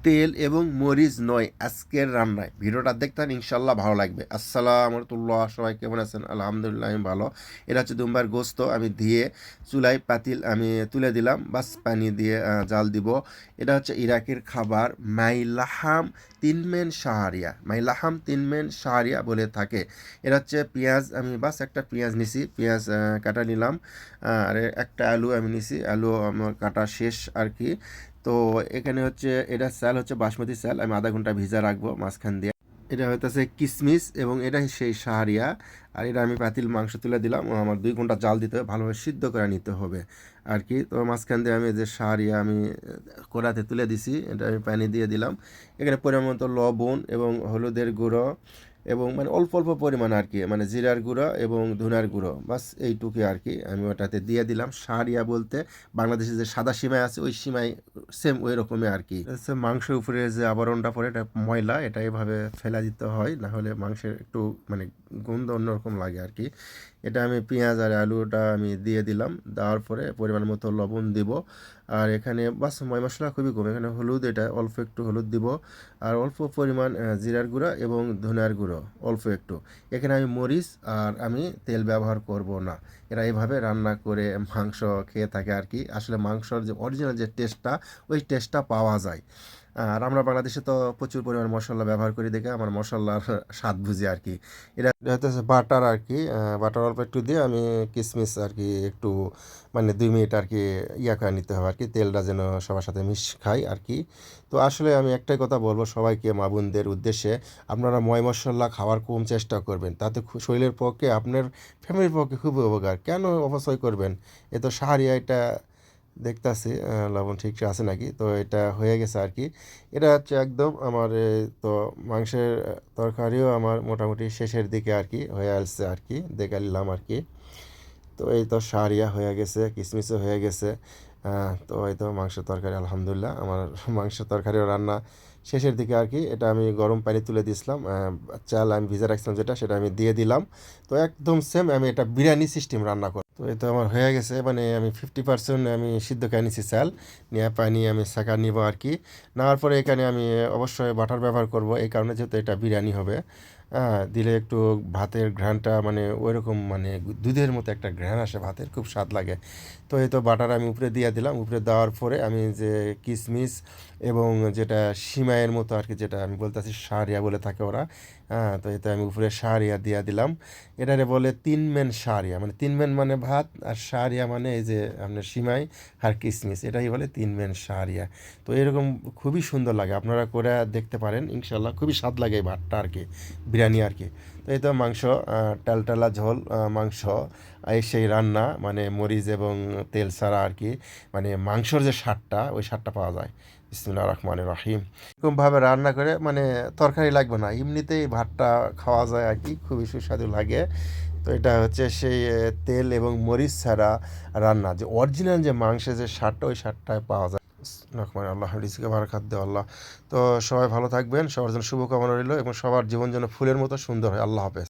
তেল এবং মরিচ নয় আজকের রান্নায়। ভিডিওটা দেখতেন ইনশাল্লাহ ভালো লাগবে। আসসালামু আলাইকুম, সবাই কেমন আছেন? আলহামদুলিল্লাহ আমি ভালো। এটা হচ্ছে দুম্বার গোস্ত আমি দিয়ে চুলায় পাতিল আমি তুলে দিলাম, বাস পানি দিয়ে জাল দিব। এটা হচ্ছে ইরাকের খাবার মাইলাহাম তিনমেন শাহরিয়া, মাইলাহাম তিনমেন শাহরিয়া বলে থাকে। এটা হচ্ছে পেঁয়াজ, আমি বাস একটা পেঁয়াজ নিছি, পেঁয়াজ কাটা নিলাম। আর একটা আলু আমি নিছি, আলু আমার কাটা শেষ আর কি। তো এখানে হচ্ছে এটা চাল হচ্ছে বাসমতি চাল, আমি আধা ঘন্টা ভিজা রাখবো মাঝখান দিয়ে। এটা হইতেছে কিশমিশ এবং এটা সেই শাহরিয়া। আর এটা আমি পাতিল মাংস তুলে দিলাম, আমার 2 ঘন্টা জাল দিতে হবে, ভালোভাবে সিদ্ধ করে নিতে হবে আর কি। তো মাঝখান দিয়ে আমি যে শাহরিয়া আমি কড়াতে তুলে দিছি, এটা আমি পানি দিয়ে দিলাম। এখানে পরিমাণ মতো লবণ এবং হলুদের গুঁড়ো এবং মানে অল্প অল্প পরিমাণ আর কি, মানে জিরার গুঁড়ো এবং ধনিয়ার গুঁড়ো, বাস এইটুকু আর কি আমি ওটাতে দিয়ে দিলাম। শাহরিয়া বলতে বাংলাদেশে যে সাদা সিমাই আছে ওই সিমাই সেম ওই রকমই আর কি। হচ্ছে মাংসের উপরে যে আবরণটা পড়ে এটা ময়লা, এটা এভাবে ফেলা দিতে হয়, না হলে মাংসের একটু মানে গন্ধ অন্যরকম লাগে আর কি। এটা আমি পেঁয়াজ আর আলুটা আমি দিয়ে দিলাম, দেওয়ার পরে পরিমাণ মতো লবণ দিব। আর এখানে বাস ময় মশলা খুবই কম, এখানে হলুদ, এটা অল্প একটু হলুদ দিব। আর অল্প পরিমাণ জিরার গুঁড়া এবং ধনিয়ার গুঁড়ো অল্প একটু। এখানে আমি মরিচ আর আমি তেল ব্যবহার করব না। এরা এভাবে রান্না করে মাংস খেয়ে থাকে আর কি। আসলে মাংসর যে অরিজিনাল যে টেস্টটা, ওই টেস্টটা পাওয়া যায়। আর আমরা বাংলাদেশে তো প্রচুর পরিমাণ মশলা ব্যবহার করি দেখে আমার মশলার স্বাদ বুঝি আর কি। এটা হচ্ছে বাটার আর কি, বাটার অল্প একটু দিয়ে আমি কিশমিশ আর কি একটু মানে 2 মিনিট আর কি ইয়া করে নিতে হবে আর কি, তেলটা যেন সবার সাথে মিশ খায় আর কি। তো আসলে আমি একটাই কথা বলবো সবাইকে, মা বোনদের উদ্দেশ্যে, আপনারা ময় মশলা খাওয়ার কম চেষ্টা করবেন, তাতে শরীরের পক্ষে আপনার ফ্যামিলির পক্ষে খুবই উপকার। কেন অপচয় করবেন? এ তো সাহারিয়া, এটা দেখতাছি লবণ ঠিক আছে নাকি। তো এটা হয়ে গেছে আর কি। এটা হচ্ছে একদম আমার তো মাংসের তরকারিও আমার মোটামুটি শেষের দিকে আর কি হয়ে আসছে আর কি, দেখে নিলাম আর কি। তো এই তো শাহরিয়া হয়ে গেছে, কিশমিশও হয়ে গেছে। তো এই তো মাংসের তরকারি আলহামদুলিল্লাহ আমার মাংসের তরকারিও রান্না শেষের দিকে আর কি। এটা আমি গরম পানি তুলে দিয়েছিলাম, চাল আমি ভিজে রাখছিলাম যেটা, সেটা আমি দিয়ে দিলাম। তো একদম সেম আমি এটা বিরিয়ানি সিস্টেম রান্না করি। তো এই তো আমার হয়ে গেছে, মানে আমি 50% আমি সিদ্ধ করে নিছি চাল, নিয়ে পানি আমি ছাঁকা নিব আর কি। নেওয়ার পরে এখানে আমি অবশ্যই বাটার ব্যবহার করব, এই কারণে যেহেতু এটা বিরিয়ানি হবে। দিলে একটু ভাতের ঘ্রাণটা মানে ওইরকম মানে দুধের মতো একটা ঘ্রাণ আসে, ভাতের খুব স্বাদ লাগে। তো এই তো বাটার আমি উপরে দিয়ে দিলাম, উপরে দেওয়ার পরে আমি যে কিশমিশ এবং যেটা সিমাইয়ের মতো আর কি, যেটা আমি বলতেছি শাহরিয়া বলে থাকে ওরা। তো এতে আমি উপরে শাহরিয়া দিয়ে দিলাম। এটারে বলে 3 মেন শাহরিয়া, মানে 3 মেন মানে ভাত, আর শাহরিয়া মানে এই যে আপনার সিমাই আর কিশমিশ, এটাই বলে 3 মেন শাহরিয়া। তো এরকম খুবই সুন্দর লাগে, আপনারা করে দেখতে পারেন ইনশাল্লাহ, খুবই স্বাদ লাগে এই ভাতটা আর কি, বিরিয়ানি আর কি। তো এই তো মাংস, টালটালা ঝোল মাংস, এই সেই রান্না মানে মরিচ এবং তেল ছাড়া আর কি, মানে মাংসর যে স্বাদটা ওই স্বাদটা পাওয়া যায়। বিসমিল্লাহির রহমানির রহিম। এরকমভাবে রান্না করে মানে তরকারি লাগবে না, এমনিতেই ভাতটা খাওয়া যায় আর কি, খুবই সুস্বাদু লাগে। তো এটা হচ্ছে সেই তেল এবং মরিচ ছাড়া রান্না, যে অরিজিনাল যে মাংসের যে স্বাদটা ওই স্বাদটাই পাওয়া যায়। রহমান আল্লাহ রিজিকে বারাকাত দে আল্লাহ। তো সবাই ভালো থাকবেন, সবার জন্য শুভকামনা রইল এবং সবার জীবন যেন ফুলের মতো সুন্দর হয়। আল্লাহ হাফেজ।